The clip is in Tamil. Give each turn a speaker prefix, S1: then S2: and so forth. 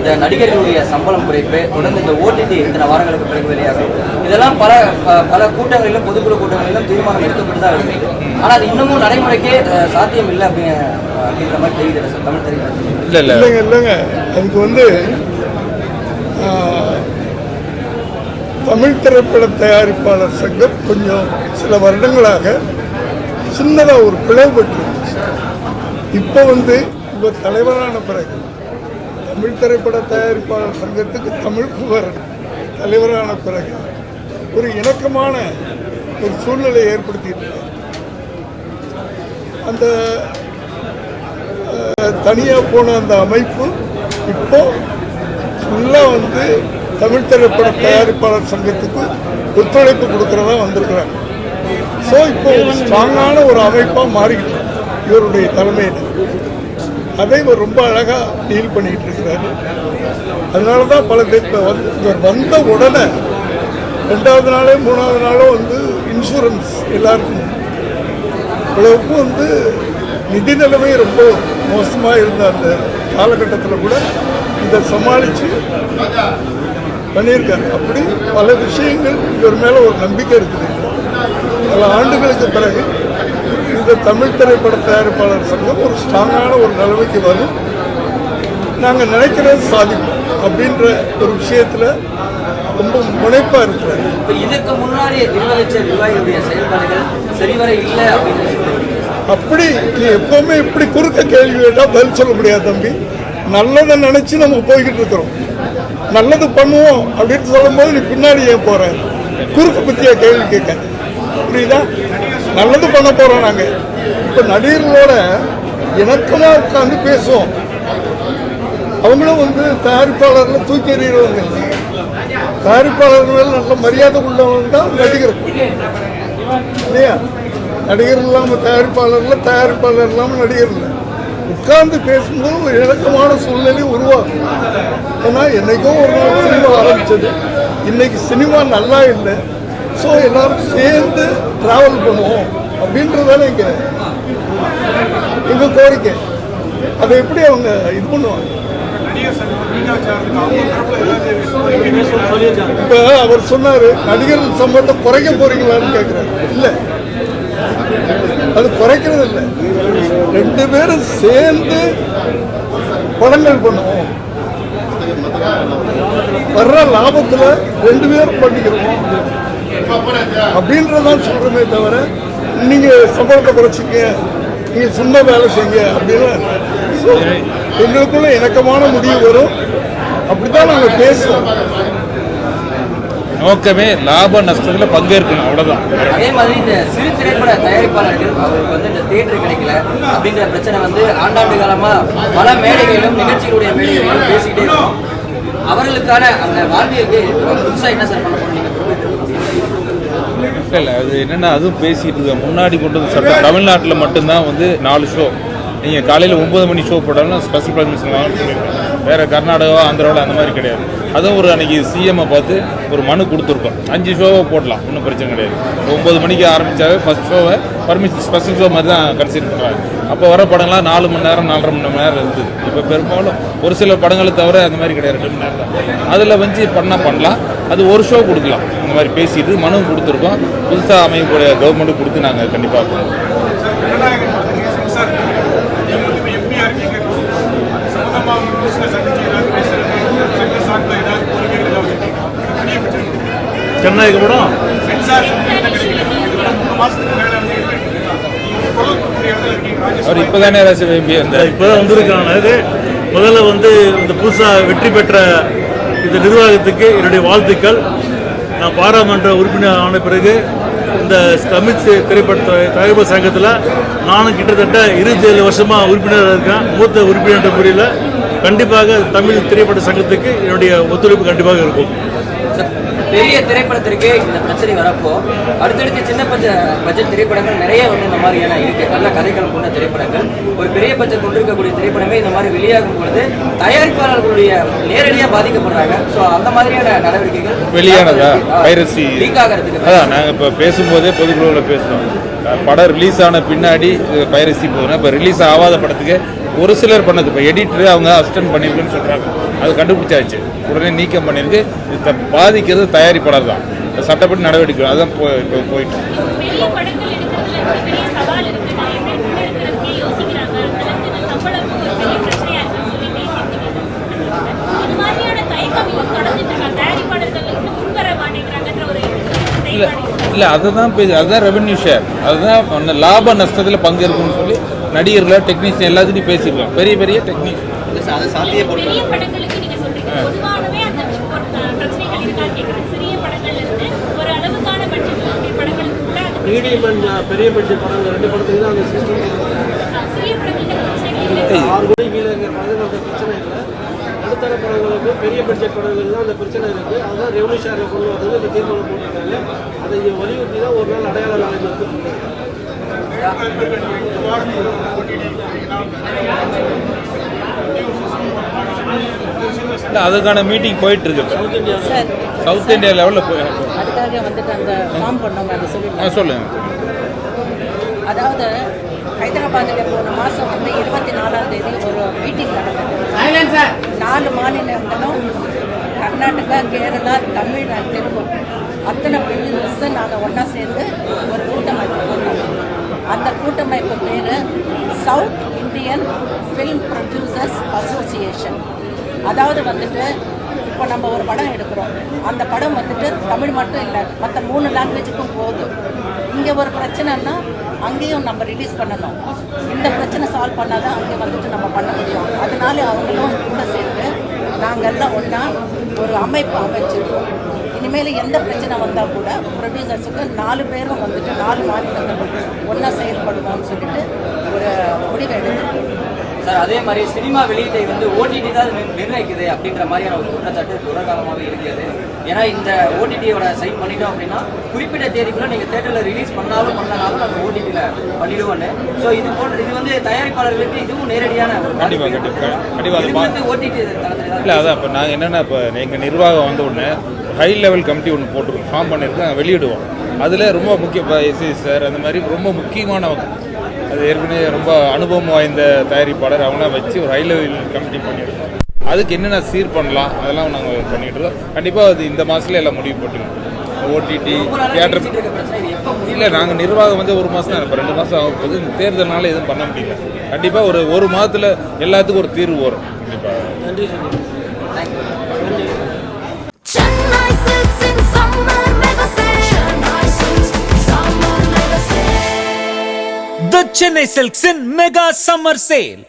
S1: இந்த நடிகர்களுடைய சம்பளம் குறைப்பு, தொடர்ந்து இந்த ஓடிடி இத்தனை வாரங்களுக்கு பிறகு வெளியாகும், இதெல்லாம் பல கூட்டங்களிலும் பொதுக்குழு கூட்டங்களிலும் தீர்மானம் எடுக்கப்பட்டு தான் இருக்குது. ஆனால் அது இன்னமும் நடைமுறைக்கே சாத்தியம் இல்லை அப்படின்ற மாதிரி தெரியுது சார் தமிழ் திரைப்படம்.
S2: இல்லைங்க அதுக்கு தமிழ் திரைப்பட தயாரிப்பாளர் சங்கம் கொஞ்சம் சில வருடங்களாக சின்னதாக ஒரு பிளவுபட்டு இப்போ தலைவரான பிறகு தமிழ் திரைப்பட தயாரிப்பாளர் சங்கத்துக்கு தமிழ்குமரன் தலைவரான பிறகு ஒரு இணக்கமான ஒரு சூழ்நிலையை ஏற்படுத்திட்டு அந்த தனியாக போன அந்த அமைப்பு இப்போ ஃபுல்லாக தமிழ் திரைப்பட தயாரிப்பாளர் சங்கத்துக்கு ஒத்துழைப்பு கொடுக்கறதா வந்திருக்கிறாங்க. ஸோ இப்போ ஸ்ட்ராங்கான ஒரு அமைப்பாக மாறிக்கிட்டு இவருடைய தலைமையில் அதை இவர் ரொம்ப அழகாக டீல் பண்ணிக்கிட்டு இருக்கிறாரு. அதனால தான் பல இவர் வந்த உடனே 2வது நாளோ 3வது நாளோ இன்சூரன்ஸ் எல்லாருக்கும் இவ்வளவுக்கும் நிதி நிலைமை ரொம்ப மோசமாக இருந்த அந்த காலகட்டத்தில் கூட இதை சமாளித்து பண்ணியிருக்காரு. அப்படி பல விஷயங்கள் இவர் மேலே ஒரு நம்பிக்கை இருக்குது. பல ஆண்டுகளுக்கு பிறகு இந்த தமிழ் திரைப்பட தயாரிப்பாளர் சங்கம் ஒரு ஸ்ட்ராங்கான ஒரு நிலைமைக்கு வரும், நாங்கள் நினைக்கிறது சாதிப்போம் அப்படின்ற ஒரு விஷயத்தில் ரொம்ப முனைப்பாக இருக்கிறார்.
S1: இதற்கு முன்னாடி நிர்வாகிகளுடைய செயல்பாடுகள் சரிவர இல்லை
S2: அப்படி நீ எப்பவுமே இப்படி குறுக்க கேள்வி கேட்டால் பதில் சொல்ல முடியாது தம்பி. நல்லதை நினச்சி நம்ம போய்கிட்டு இருக்கிறோம், நல்லது பண்ணுவோம் அப்படின்னு சொல்லும் போது நீ பின்னாடி ஏன் போற குறுக்க பற்றியா கேள்வி கேட்க புரியுதா? நல்லது பண்ண போறோம். நாங்கள் இப்போ நடிகர்களோட இணக்கமாக உட்காந்து பேசுவோம். அவங்களும் தயாரிப்பாளர்கள் தூக்கி எறிகிறவங்க, தயாரிப்பாளர்கள் நல்ல மரியாதை உள்ளவங்க தான் நடிகர் இல்லையா? நடிகர் இல்லாமல் தயாரிப்பாளர்கள், தயாரிப்பாளர் இல்லாமல் நடிகர் இல்லை. உட்கார்ந்து பேசும்போது ஒரு இணக்கமான சூழ்நிலை உருவாகும். ஏன்னா என்னைக்கோ ஒரு நாள் சினிமா ஆரம்பிச்சது, இன்னைக்கு சினிமா நல்லா இல்லை. ஸோ எல்லாரும் சேர்ந்து டிராவல் பண்ணுவோம் அப்படின்றதால எங்க கோரிக்கை. அதை எப்படி அவங்க இது பண்ணுவாங்க? இப்ப அவர் சொன்னாரு நடிகர்கள் சம்பளத்தை குறைக்க போறீங்களான்னு கேட்கிறாரு. இல்லை, அது குறைக்கிறது இல்லை. 2 பேரும் சேர்ந்து படங்கள் பண்ணுவோம், வர்ற லாபத்தில் 2 பேரும் பண்ணிக்கிறோம் அப்படின்றதான் சொல்றமே தவிர நீங்க சம்பளத்தை குறைச்சிக்க, நீங்க சும்மா வேலை செய்யுங்க அப்படின்னு எங்களுக்குள்ள இணக்கமான முடிவு வரும். அப்படித்தான் நாங்க பேசுவோம்.
S3: நோக்கமே லாப நஷ்டத்துல பங்கேற்கணும், அவ்வளவுதான்.
S1: அதே மாதிரி இந்த சிறு திரைப்பட தயாரிப்பாளர்கள் அவருக்கு இந்த தியேட்டர் கிடைக்கல அப்படிங்கிற பிரச்சனை ஆண்டாண்டு காலமா பல மேடைகளிலும் நிகழ்ச்சிகளுடைய மேடைகளிலும் பேசிக்கிட்டே இருக்கும். அவர்களுக்கான அந்த வாழ்வியலுக்கு புதுசா என்ன சார் பண்ண போறீங்க?
S3: இல்லை, அது என்னென்னா அதுவும் பேசிகிட்டு இருக்க முன்னாடி கொண்டு வந்து சட்டம் தமிழ்நாட்டில் மட்டும்தான் 4 ஷோ நீங்கள் காலையில் 9 மணி ஷோ போட்டாலும் ஸ்பெஷல் பர்மிஷன் வாங்கன்னு சொல்லியிருக்கோம். வேறு கர்நாடகா ஆந்திராவில் அந்த மாதிரி கிடையாது. அதுவும் ஒரு அன்றைக்கி சிஎம்ஐ பார்த்து ஒரு மனு கொடுத்துருக்கோம், 5 ஷோவை போடலாம், ஒன்றும் பிரச்சனை கிடையாது. 9 மணிக்கு ஆரம்பித்தாவே ஃபஸ்ட் ஷோவை பர்மிஷன் ஸ்பெஷல் ஷோ மாதிரி தான் கன்சிடர் பண்ணுறாங்க. அப்போ வர படங்கள்லாம் 4 மணி நேரம் 4.5 மணி நேரம் இருந்தது. இப்போ பெரும்பாலும் ஒரு சில படங்களை தவிர அந்த மாதிரி கிடையாது, 2 மணி நேரம் தான். அதில் பண்ணலாம், அது ஒரு ஷோ கொடுக்கலாம். இந்த மாதிரி பேசிட்டு மனு கொடுத்துருக்கோம். புதுசாக அமையக்கூடிய கவர்மெண்ட்டு கொடுத்து நாங்கள் கண்டிப்பாக பண்ணுவோம்.
S4: சென்னைக்கு கூட
S3: அவர் இப்போதானே
S4: இப்போதான் வந்திருக்காங்க. முதல்ல இந்த புதுசாக வெற்றி பெற்ற இந்த நிர்வாகத்துக்கு என்னுடைய வாழ்த்துக்கள். நான் பாராளுமன்ற உறுப்பினர் ஆன பிறகு இந்த தமிழ் திரைப்பட தயாரிப்பு சங்கத்தில் நானும் கிட்டத்தட்ட 27 வருஷமாக உறுப்பினராக இருக்கேன். மூத்த உறுப்பினர் என்ற முறையில் கண்டிப்பாக தமிழ் திரைப்பட சங்கத்துக்கு என்னுடைய ஒத்துழைப்பு கண்டிப்பாக இருக்கும்.
S1: பெரிய திரைப்படத்திற்கு இந்த பிரச்சனை வரப்போ அடுத்தடுத்து சின்ன பட்ஜெட் திரைப்படங்கள் நிறைய இந்த மாதிரியான இருக்கு. நல்ல கதைகள் கொண்ட திரைப்படங்கள், ஒரு பெரிய பட்ஜெட் கொண்டிருக்கக்கூடிய திரைப்படமே இந்த மாதிரி வெளியாகும் பொழுது தயாரிப்பாளர்களுடைய நேரடியாக பாதிக்கப்படுறாங்க. ஸோ அந்த மாதிரியான நடவடிக்கைகள்
S3: வெளியானதா பைரசி
S1: லீக் ஆகிறதுக்கு
S3: அதான் நாங்கள் இப்போ பேசும்போதே பொதுக்குழுவில் பேசுகிறோம். படம் ரிலீஸ் ஆன பின்னாடி பைரசி போகிறோம். இப்போ ரிலீஸ் ஆகாத படத்துக்கு ஒரு சிலர் பண்ணது இப்போ எடிட்டர் அவங்க அசிஸ்டன்ட் பண்ணியிருக்குன்னு சொல்கிறாங்க, அது கண்டுபிடிச்சாச்சு, உடனே நீக்கம் பண்ணியிருக்கு. இது பாதிக்கிறது தயாரிப்பாளர் தான், சட்டப்படி நடவடிக்கை அதுதான் போயிட்டு.
S5: பெரிய படங்கள் எடுக்கிறதுல பெரிய சவால் இருக்கு. நிறைய பேர் முன்னெடுக்கிறதுக்கே யோசிக்கிறாங்க. அதற்கு சம்பளமும் ஒரு பெரிய பிரச்சனையா இருக்குன்னு சொல்லி பேசியிருக்கீங்க. இது மாதிரியான தயக்கம் இன்னும் தொடர்ந்துட்டு இருக்காங்க. தயாரிப்பாளர்கள் இன்னும் முன்வர மாட்டேங்கிறாங்கன்ற ஒரு
S3: இல்லை அதுதான் ரெவென்யூ ஷேர், அதுதான் லாப நஷ்டத்தில் பங்கு இருக்குன்னு சொல்லி நடிகர்கள் டெக்னீஷியன் எல்லாத்துட்டையும் பேசியிருக்கோம். பெரிய பெரிய டெக்னீஷியன்
S5: பெரிய படங்களுக்கு நீங்க சொல்றீங்க, பொதுவாகவே அந்த பிரச்சனைகள் இருக்கான்னு கேட்குறேன். சிறிய படங்கள்ல இருந்து ஒரு அளவுக்கான பட்ஜெட் படங்களுக்கு கூட
S6: மீடியம் அண்ட் பெரிய பட்ஜெட் படங்கள் 2 படத்துக்கு தான் அந்த சிஸ்டம்.
S5: சிறிய படங்களுக்கு பிரச்சனைகள் இல்லை.
S6: 6 கோடி கீழே இருக்கிற படங்கள் அந்த பிரச்சனை இல்லை. நடுத்தர படங்களுக்கு பெரிய பட்ஜெட் படங்கள் தான் அந்த பிரச்சனை இருக்குது. அதுதான் ரெவன்யூ ஷேரை கொண்டு வரது இந்த தீர்மானம் போட்டிருக்காங்க. அதை வலியுறுத்தி தான் ஒரு நாள் அடையாள நாளை வந்து
S3: இல்லை அதுக்கான மீட்டிங் போயிட்டு இருக்கு. சவுத் இந்தியா லெவலில் போய்
S7: அதுக்காக வந்துட்டு அந்த ஃபார்ம் பண்ணோம் அதை சொல்லிட்டு
S3: சொல்லுங்க.
S7: அதாவது ஹைதராபாத்தில் போன மாதம் வந்து 24ஆம் தேதி ஒரு மீட்டிங் நடந்தது. 4 மாநிலங்களும் கர்நாடகா, கேரளா, தமிழ் அண்ட் தெலுங்கு அத்தனை ப்ரொடியூசர்ஸை நாங்கள் ஒன்றா சேர்ந்து ஒரு கூட்டமைப்பு பண்ணோம். அந்த கூட்டமைப்பு பேர் south Indian film producers association. அதாவது வந்துட்டு இப்போ நம்ம ஒரு படம் எடுக்கிறோம், அந்த படம் வந்துட்டு தமிழ் மட்டும் இல்லை, மற்ற 3 லாங்குவேஜுக்கும் போகுது. இங்கே ஒரு பிரச்சனைன்னா அங்கேயும் நம்ம ரிலீஸ் பண்ணணும். இந்த பிரச்சனை சால்வ் பண்ணால் தான் அங்கே வந்துட்டு நம்ம பண்ண முடியும். அதனால அவங்களும் கூட சேர்ந்து நாங்கள் எல்லாம் ஒன்றா ஒரு அமைப்பு அமைச்சிருக்கோம். இனிமேல் எந்த பிரச்சனை வந்தால் கூட ப்ரொடியூசர்ஸுக்கு 4 பேரும் வந்துட்டு 4 மாநிலங்கள் ஒன்றா செயல்படுவோம்னு சொல்லிட்டு ஒரு முடிவை எடுத்துருக்கோம்.
S1: சார் அதே மாதிரி சினிமா வெளியீட்டை வந்து ஓடிடி தான் நிர்ணயிக்குது அப்படின்ற மாதிரியான ஒரு குற்றச்சாட்டு தொடர்காலமாகவே இருக்கிறது. ஏன்னா இந்த ஓடிடியோட சைன் பண்ணிட்டோம் அப்படின்னா குறிப்பிட்ட தேதிக்குள்ள நீங்கள் தேட்டரில் ரிலீஸ் பண்ணாலும் பண்ணனாலும் நாங்கள் ஓடிடியில் பண்ணிடுவோன்னு. ஸோ இது வந்து தயாரிப்பாளர்களுக்கு இதுவும் நேரடியான ஒரு
S3: கண்டிப்பாக
S1: ஓடிடி
S3: இல்லை. அதான் இப்போ நாங்கள் என்னென்னா இப்போ எங்கள் நிர்வாகம் வந்த உடனே ஹை லெவல் கமிட்டி ஒன்று போட்டுருக்கோம், ஃபார்ம் பண்ணியிருக்கோம், வெளியிடுவோம். அதில் ரொம்ப முக்கிய எஸ்சி சார் அந்த மாதிரி ரொம்ப முக்கியமானவங்க, அது ஏற்கனவே ரொம்ப அனுபவம் வாய்ந்த தயாரிப்பாளர் அவங்களாம் வச்சு ஒரு ஹை லெவல் கமிட்டி பண்ணியிருக்கோம். அதுக்கு என்னென்ன சீர் பண்ணலாம் அதெல்லாம் நாங்கள் பண்ணிகிட்டு இருக்கோம். கண்டிப்பாக அது இந்த மாதத்துல எல்லாம் முடிவு போட்டுருக்கோம். ஓடிடி தியேட்டர் இல்லை, நாங்கள் நிர்வாகம் வந்து 1 மாதம் தான், இப்போ 2 மாதம் ஆகும் போது இந்த தேர்தல்னால எதுவும் பண்ண முடியல. கண்டிப்பாக ஒரு மாதத்தில் எல்லாத்துக்கும் ஒரு தீர்வு வரும். கண்டிப்பாக
S6: நன்றி.
S8: Chennai Silks in summer mega sale. Chennai Silks summer mega sale.
S9: The Chennai Silks in mega summer sale.